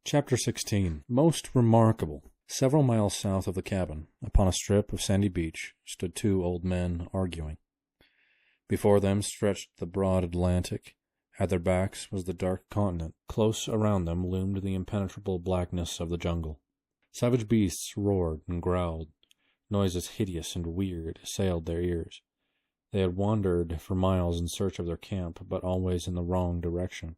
Chapter 16. Most remarkable. Several miles south of the cabin, upon a strip of sandy beach, stood two old men arguing. Before them stretched the broad Atlantic. At their backs was the dark continent. Close around them loomed the impenetrable blackness of the jungle. Savage beasts roared and growled. Noises hideous and weird assailed their ears. They had wandered for miles in search of their camp, but always in the wrong direction.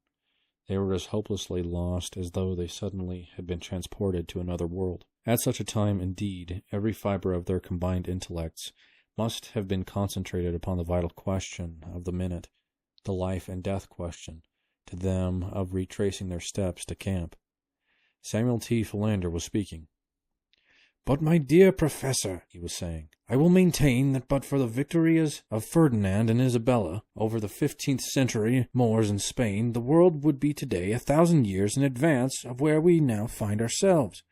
They were as hopelessly lost as though they suddenly had been transported to another world. At such a time, indeed, every fiber of their combined intellects must have been concentrated upon the vital question of the minute, the life and death question, to them, of retracing their steps to camp. Samuel T. Philander was speaking. "But, my dear Professor," he was saying, "I will maintain that but for the victories of Ferdinand and Isabella over the 15th century Moors in Spain, the world would be today 1,000 years in advance of where we now find ourselves.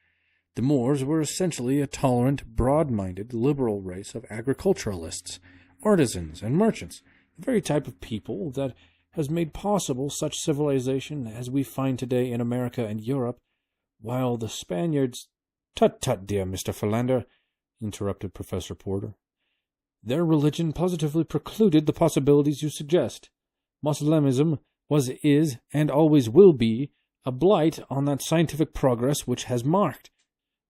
The Moors were essentially a tolerant, broad-minded, liberal race of agriculturalists, artisans, and merchants, the very type of people that has made possible such civilization as we find today in America and Europe, while the Spaniards—" "Tut, dear Mr. Philander," interrupted Professor Porter. "Their religion positively precluded the possibilities you suggest. Moslemism is, and always will be, a blight on that scientific progress which has marked—"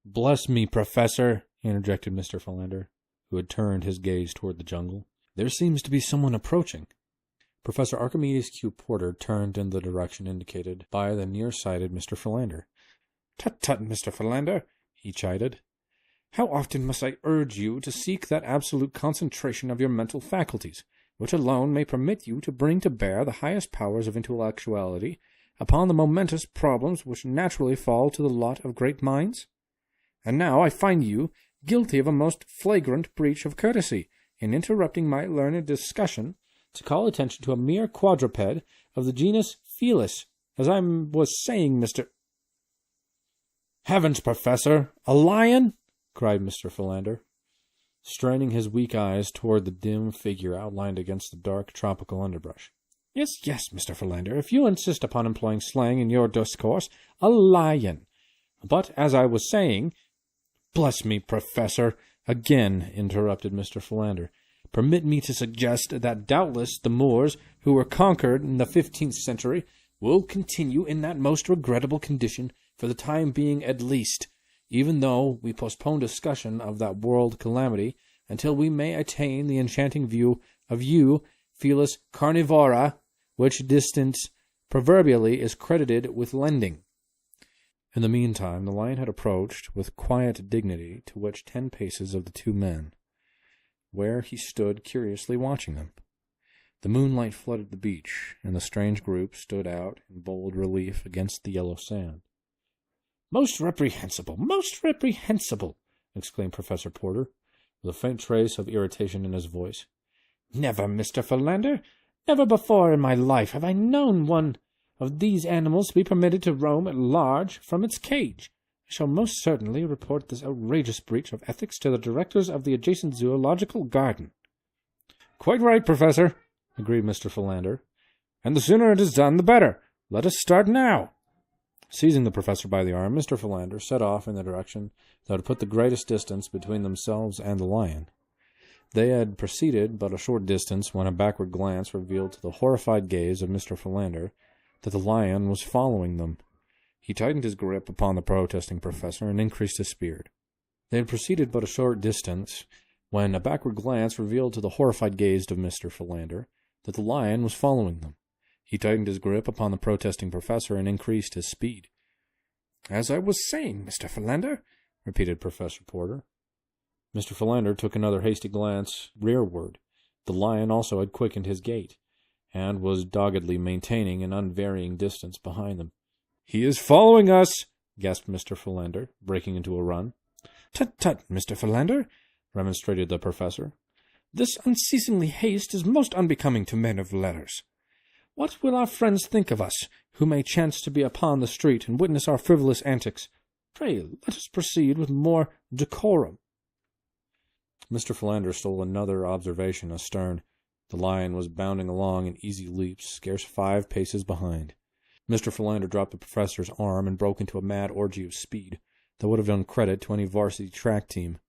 "Bless me, Professor," interjected Mr. Philander, who had turned his gaze toward the jungle. "There seems to be someone approaching." Professor Archimedes Q. Porter turned in the direction indicated by the near-sighted Mr. Philander. "Tut, Mr. Philander," he chided. "How often must I urge you to seek that absolute concentration of your mental faculties, which alone may permit you to bring to bear the highest powers of intellectuality upon the momentous problems which naturally fall to the lot of great minds? And now I find you guilty of a most flagrant breach of courtesy in interrupting my learned discussion to call attention to a mere quadruped of the genus Felis. As I was saying, Mr. "Heavens, Professor! A lion?" cried Mr. Philander, straining his weak eyes toward the dim figure outlined against the dark tropical underbrush. Yes, Mr. Philander, if you insist upon employing slang in your discourse, a lion. But, as I was saying—" "Bless me, Professor," again interrupted Mr. Philander, "permit me to suggest that doubtless the Moors, who were conquered in the 15th century, will continue in that most regrettable condition for the time being at least, even though we postpone discussion of that world calamity until we may attain the enchanting view of you, Felis carnivora, which distance proverbially is credited with lending." In the meantime, the lion had approached with quiet dignity to within 10 paces of the two men, where he stood curiously watching them. The moonlight flooded the beach, and the strange group stood out in bold relief against the yellow sand. Most reprehensible, exclaimed Professor Porter, with a faint trace of irritation in his voice. "Never, Mr. Philander, never before in my life have I known one of these animals to be permitted to roam at large from its cage. I shall most certainly report this outrageous breach of ethics to the directors of the adjacent zoological garden." "Quite right, Professor," agreed Mr. Philander. "And the sooner it is done, the better. Let us start now." Seizing the professor by the arm, Mr. Philander set off in the direction that would put the greatest distance between themselves and the lion. They had proceeded but a short distance when a backward glance revealed to the horrified gaze of Mr. Philander that the lion was following them. He tightened his grip upon the protesting professor and increased his speed. They had proceeded but a short distance when a backward glance revealed to the horrified gaze of Mr. Philander that the lion was following them. He tightened his grip upon the protesting professor and increased his speed. "As I was saying, Mr. Philander," repeated Professor Porter. Mr. Philander took another hasty glance rearward. The lion also had quickened his gait, and was doggedly maintaining an unvarying distance behind them. "He is following us!" gasped Mr. Philander, breaking into a run. Tut, Mr. Philander," remonstrated the professor. "This unceasingly haste is most unbecoming to men of letters. What will our friends think of us, who may chance to be upon the street and witness our frivolous antics? Pray, let us proceed with more decorum." Mr. Philander stole another observation astern. The lion was bounding along in easy leaps, scarce 5 paces behind. Mr. Philander dropped the professor's arm and broke into a mad orgy of speed that would have done credit to any varsity track team.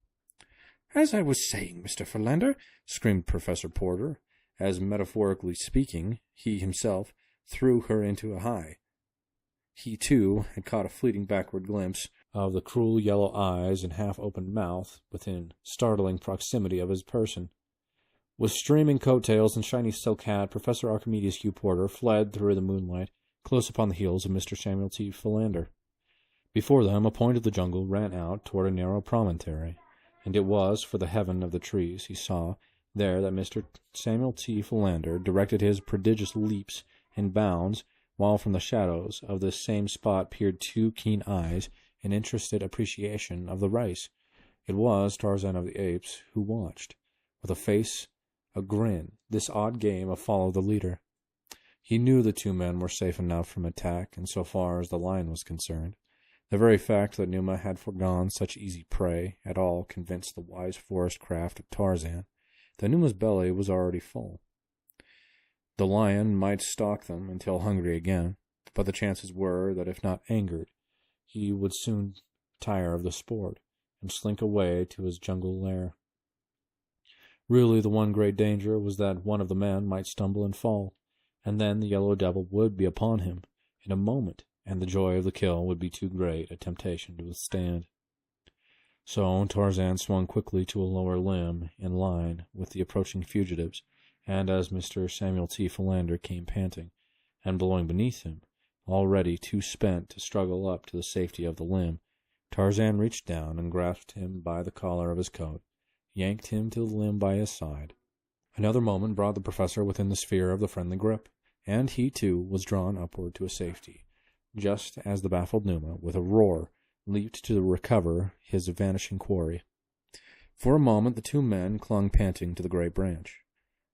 "As I was saying, Mr. Philander," screamed Professor Porter, as, metaphorically speaking, he himself threw her into a high. He, too, had caught a fleeting backward glimpse of the cruel yellow eyes and half-opened mouth within startling proximity of his person. With streaming coat-tails and shiny silk hat, Professor Archimedes Q. Porter fled through the moonlight, close upon the heels of Mr. Samuel T. Philander. Before them, a point of the jungle ran out toward a narrow promontory, and it was for the heaven of the trees he saw there that Mr. Samuel T. Philander directed his prodigious leaps and bounds, while from the shadows of this same spot peered two keen eyes in interested appreciation of the race. It was Tarzan of the Apes who watched, with a face, a grin, this odd game of follow the leader. He knew the two men were safe enough from attack, in so far as the lion was concerned. The very fact that Numa had foregone such easy prey at all convinced the wise forest craft of Tarzan that Numa's belly was already full. The lion might stalk them until hungry again, but the chances were that if not angered, he would soon tire of the sport and slink away to his jungle lair. Really, the one great danger was that one of the men might stumble and fall, and then the yellow devil would be upon him in a moment, and the joy of the kill would be too great a temptation to withstand. So Tarzan swung quickly to a lower limb in line with the approaching fugitives, and as Mr. Samuel T. Philander came panting and blowing beneath him, already too spent to struggle up to the safety of the limb, Tarzan reached down and grasped him by the collar of his coat, yanked him to the limb by his side. Another moment brought the professor within the sphere of the friendly grip, and he, too, was drawn upward to a safety, just as the baffled Numa, with a roar, leaped to recover his vanishing quarry. For a moment the two men clung panting to the great branch,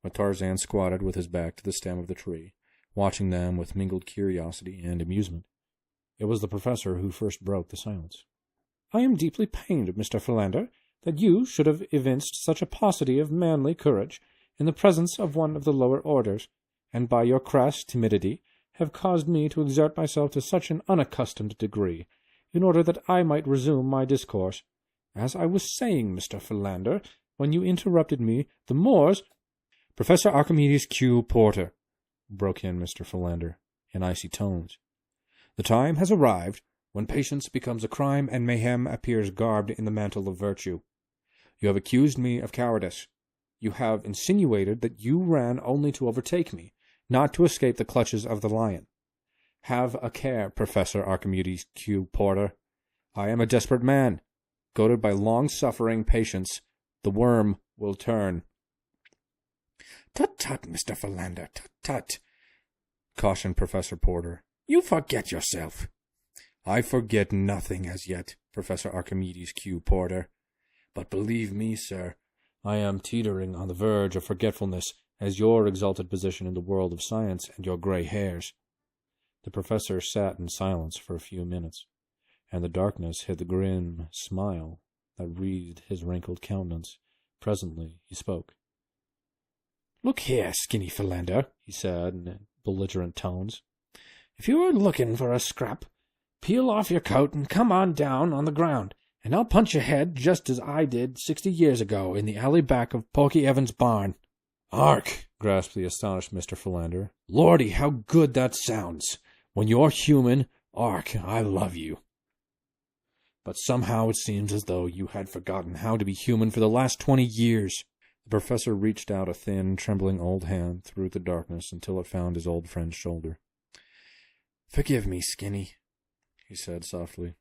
but Tarzan squatted with his back to the stem of the tree, watching them with mingled curiosity and amusement. It was the professor who first broke the silence. "I am deeply pained, Mr. Philander, that you should have evinced such a paucity of manly courage in the presence of one of the lower orders, and by your crass timidity have caused me to exert myself to such an unaccustomed degree, in order that I might resume my discourse. As I was saying, Mr. Philander, when you interrupted me, the Moors—" "Professor Archimedes Q. Porter," broke in Mr. Philander, in icy tones, "the time has arrived when patience becomes a crime and mayhem appears garbed in the mantle of virtue. You have accused me of cowardice. You have insinuated that you ran only to overtake me, not to escape the clutches of the lion. Have a care, Professor Archimedes Q. Porter. I am a desperate man. Goaded by long-suffering patience, the worm will turn." "Tut-tut, Mr. Philander, tut-tut," cautioned Professor Porter. "You forget yourself." "I forget nothing as yet, Professor Archimedes Q. Porter. But believe me, sir, I am teetering on the verge of forgetfulness as your exalted position in the world of science and your gray hairs." The professor sat in silence for a few minutes, and the darkness hid the grim smile that wreathed his wrinkled countenance. Presently he spoke. "Look here, Skinny Philander," he said in belligerent tones. "If you are looking for a scrap, peel off your coat and come on down on the ground, and I'll punch your head just as I did 60 years ago in the alley back of Porky Evans' barn." "Ark!" gasped the astonished Mr. Philander. "Lordy, how good that sounds! When you're human, Ark, I love you." "But somehow it seems as though you had forgotten how to be human for the last 20 years. The professor reached out a thin, trembling old hand through the darkness until it found his old friend's shoulder. "Forgive me, Skinny," he said softly.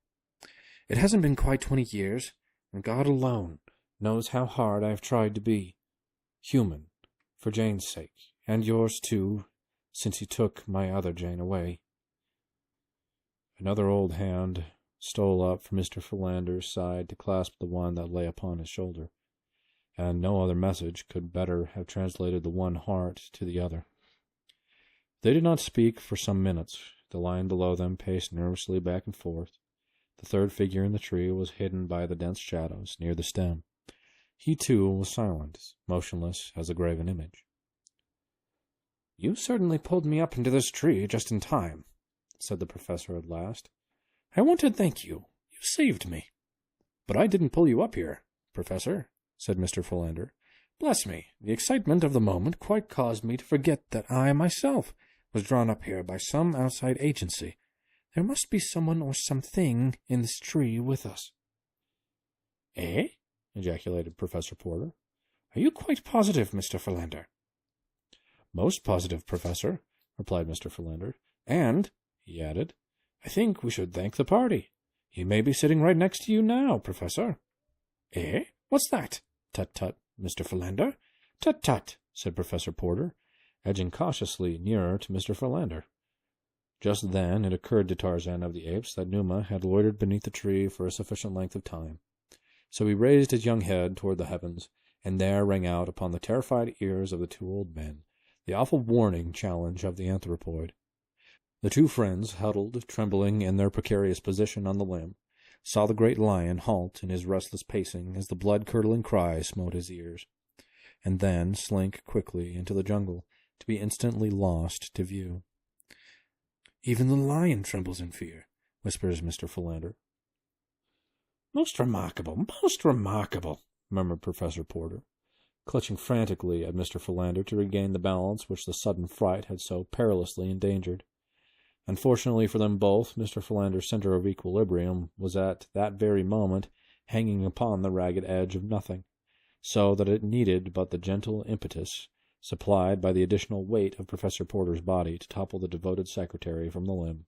"It hasn't been quite 20 years, and God alone knows how hard I have tried to be human, for Jane's sake, and yours too, since he took my other Jane away." Another old hand stole up from Mr. Philander's side to clasp the one that lay upon his shoulder, and no other message could better have translated the one heart to the other. They did not speak for some minutes. The lion below them paced nervously back and forth. The third figure in the tree was hidden by the dense shadows near the stem. He, too, was silent, motionless as a graven image. "You certainly pulled me up into this tree just in time," said the professor at last. "I want to thank you. You saved me." "But I didn't pull you up here, Professor," said Mr. Philander. "Bless me, the excitement of the moment quite caused me to forget that I myself was drawn up here by some outside agency. There must be someone or something in this tree with us." "Eh?" ejaculated Professor Porter. "Are you quite positive, Mr. Philander?" "Most positive, Professor," replied Mr. Philander. "And," he added, "I think we should thank the party. He may be sitting right next to you now, Professor." "Eh? What's that?" "Tut-tut, Mr. Philander. Tut-tut," said Professor Porter, edging cautiously nearer to Mr. Philander. Just then it occurred to Tarzan of the Apes that Numa had loitered beneath the tree for a sufficient length of time. So he raised his young head toward the heavens, and there rang out upon the terrified ears of the two old men the awful warning challenge of the anthropoid. The two friends, huddled, trembling in their precarious position on the limb, saw the great lion halt in his restless pacing as the blood-curdling cry smote his ears, and then slink quickly into the jungle to be instantly lost to view. "Even the lion trembles in fear," whispers Mr. Philander. "Most remarkable, most remarkable," murmured Professor Porter, clutching frantically at Mr. Philander to regain the balance which the sudden fright had so perilously endangered. Unfortunately for them both, Mr. Philander's center of equilibrium was at that very moment hanging upon the ragged edge of nothing, so that it needed but the gentle impetus supplied by the additional weight of Professor Porter's body to topple the devoted secretary from the limb.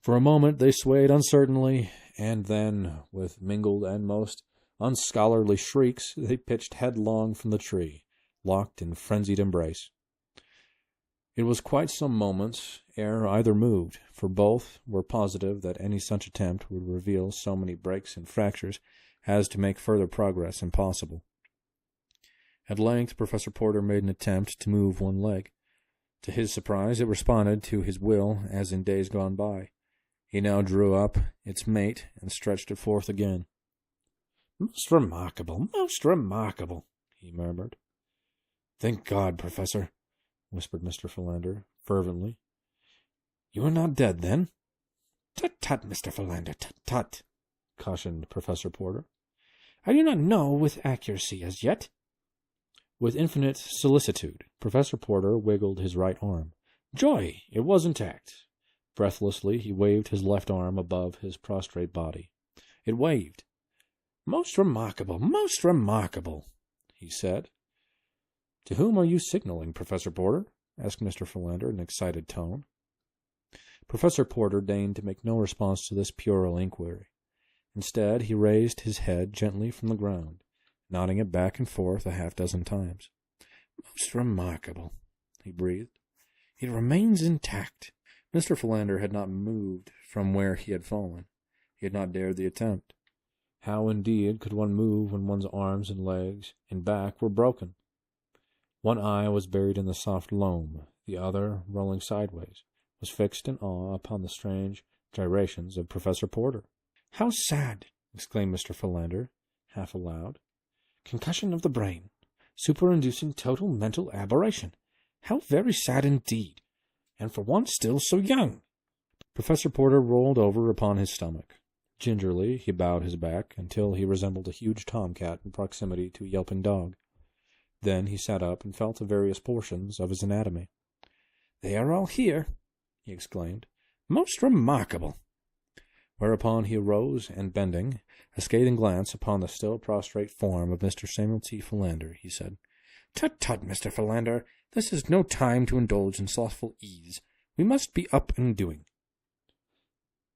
For a moment they swayed uncertainly, and then, with mingled and most unscholarly shrieks, they pitched headlong from the tree, locked in frenzied embrace. It was quite some moments ere either moved, for both were positive that any such attempt would reveal so many breaks and fractures as to make further progress impossible. At length Professor Porter made an attempt to move one leg. To his surprise, it responded to his will as in days gone by. He now drew up its mate and stretched it forth again. Most remarkable, he murmured. "Thank God, Professor," whispered Mr. Philander, fervently. "You are not dead, then?" "Tut-tut, Mr. Philander, tut-tut," cautioned Professor Porter. "I do not know with accuracy as yet." With infinite solicitude, Professor Porter wiggled his right arm. Joy! It was intact. Breathlessly, he waved his left arm above his prostrate body. It waved. Most remarkable, he said. "To whom are you signaling, Professor Porter?" asked Mr. Philander in an excited tone. Professor Porter deigned to make no response to this puerile inquiry. Instead, he raised his head gently from the ground, nodding it back and forth a half-dozen times. "Most remarkable," he breathed. "It remains intact." Mr. Philander had not moved from where he had fallen. He had not dared the attempt. How, indeed, could one move when one's arms and legs and back were broken? One eye was buried in the soft loam, the other, rolling sideways, was fixed in awe upon the strange gyrations of Professor Porter. "How sad!" exclaimed Mr. Philander, half aloud. "Concussion of the brain, superinducing total mental aberration. How very sad indeed! And for one still so young." Professor Porter rolled over upon his stomach. Gingerly he bowed his back until he resembled a huge tomcat in proximity to a yelping dog. Then he sat up and felt of various portions of his anatomy. "They are all here," he exclaimed. "Most remarkable." Whereupon he arose, and bending a scathing glance upon the still prostrate form of Mr. Samuel T. Philander, he said, "Tut-tut, Mr. Philander, this is no time to indulge in slothful ease. We must be up and doing."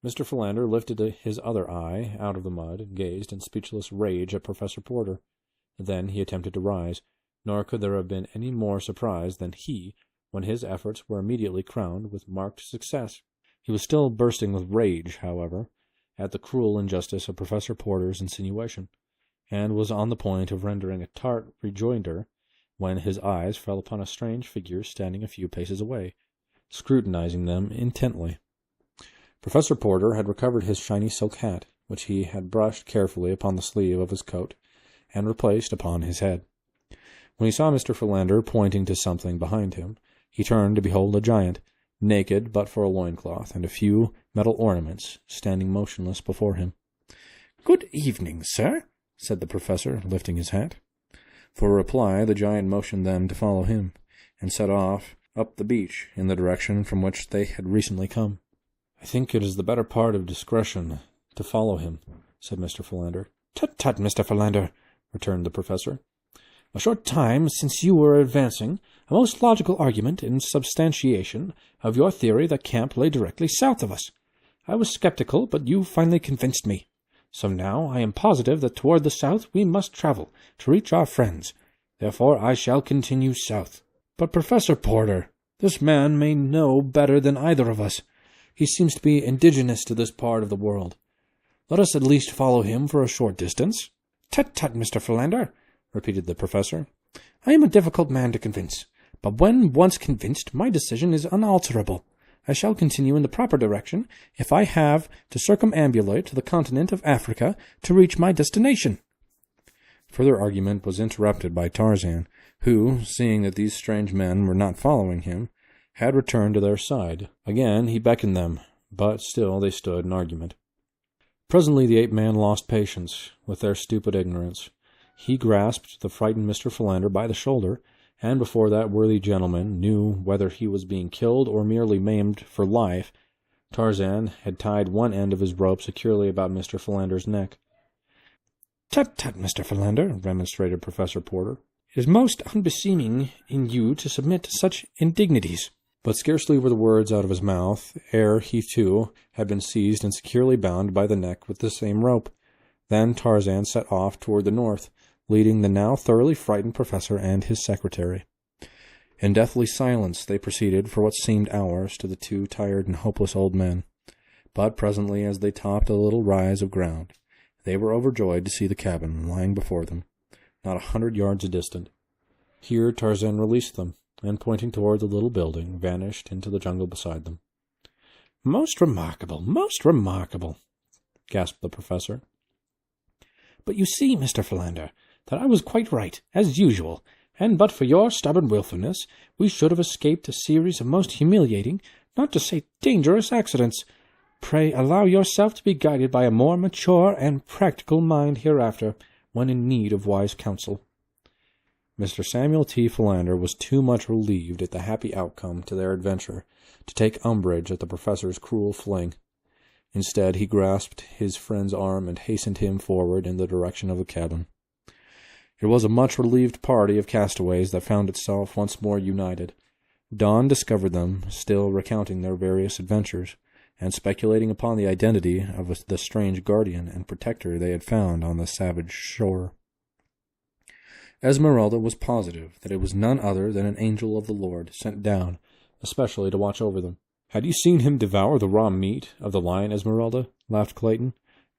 Mr. Philander lifted his other eye out of the mud and gazed in speechless rage at Professor Porter. Then he attempted to rise, nor could there have been any more surprise than he when his efforts were immediately crowned with marked success. He was still bursting with rage, however, at the cruel injustice of Professor Porter's insinuation, and was on the point of rendering a tart rejoinder when his eyes fell upon a strange figure standing a few paces away, scrutinizing them intently. Professor Porter had recovered his shiny silk hat, which he had brushed carefully upon the sleeve of his coat, and replaced upon his head. When he saw Mr. Philander pointing to something behind him, he turned to behold a giant, naked but for a loincloth and a few metal ornaments, standing motionless before him. "Good evening, sir," said the professor, lifting his hat. For reply, the giant motioned them to follow him, and set off up the beach in the direction from which they had recently come. "I think it is the better part of discretion to follow him," said Mr. Philander. "Tut, tut, Mr. Philander," returned the professor. "A short time since you were advancing a most logical argument in substantiation of your theory that camp lay directly south of us. I was skeptical, but you finally convinced me. So now I am positive that toward the south we must travel to reach our friends. Therefore I shall continue south." "But, Professor Porter, this man may know better than either of us. He seems to be indigenous to this part of the world. Let us at least follow him for a short distance." "Tut, tut, Mr. Philander," repeated the professor. "I am a difficult man to convince, but when once convinced, my decision is unalterable. I shall continue in the proper direction if I have to circumambulate the continent of Africa to reach my destination." Further argument was interrupted by Tarzan, who, seeing that these strange men were not following him, had returned to their side. Again he beckoned them, but still they stood in argument. Presently the ape-man lost patience with their stupid ignorance. He grasped the frightened Mr. Philander by the shoulder, and before that worthy gentleman knew whether he was being killed or merely maimed for life, Tarzan had tied one end of his rope securely about Mr. Philander's neck. "Tut, tut, Mr. Philander," remonstrated Professor Porter. "It is most unbeseeming in you to submit to such indignities." But scarcely were the words out of his mouth, ere he too had been seized and securely bound by the neck with the same rope. Then Tarzan set off toward the north, leading the now thoroughly frightened professor and his secretary. In deathly silence they proceeded for what seemed hours to the two tired and hopeless old men. But presently, as they topped a little rise of ground, they were overjoyed to see the cabin lying before them, not 100 yards distant. Here Tarzan released them, and pointing toward the little building, vanished into the jungle beside them. "Most remarkable," gasped the professor. "But you see, Mr. Philander, that I was quite right, as usual, and but for your stubborn wilfulness, we should have escaped a series of most humiliating, not to say dangerous accidents. Pray allow yourself to be guided by a more mature and practical mind hereafter, when in need of wise counsel." Mr. Samuel T. Philander was too much relieved at the happy outcome to their adventure to take umbrage at the professor's cruel fling. Instead, he grasped his friend's arm and hastened him forward in the direction of the cabin. It was a much relieved party of castaways that found itself once more united. Dawn discovered them, still recounting their various adventures, and speculating upon the identity of the strange guardian and protector they had found on the savage shore. Esmeralda was positive that it was none other than an angel of the Lord sent down especially to watch over them. "Had you seen him devour the raw meat of the lion, Esmeralda," laughed Clayton,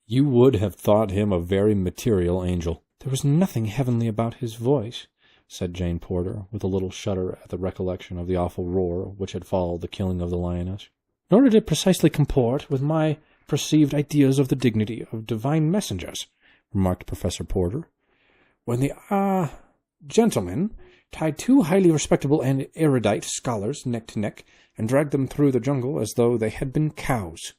"you would have thought him a very material angel." "There was nothing heavenly about his voice," said Jane Porter, with a little shudder at the recollection of the awful roar which had followed the killing of the lioness. "Nor did it precisely comport with my perceived ideas of the dignity of divine messengers," remarked Professor Porter. "When the gentleman tied two highly respectable and erudite scholars neck to neck and dragged them through the jungle as though they had been cows."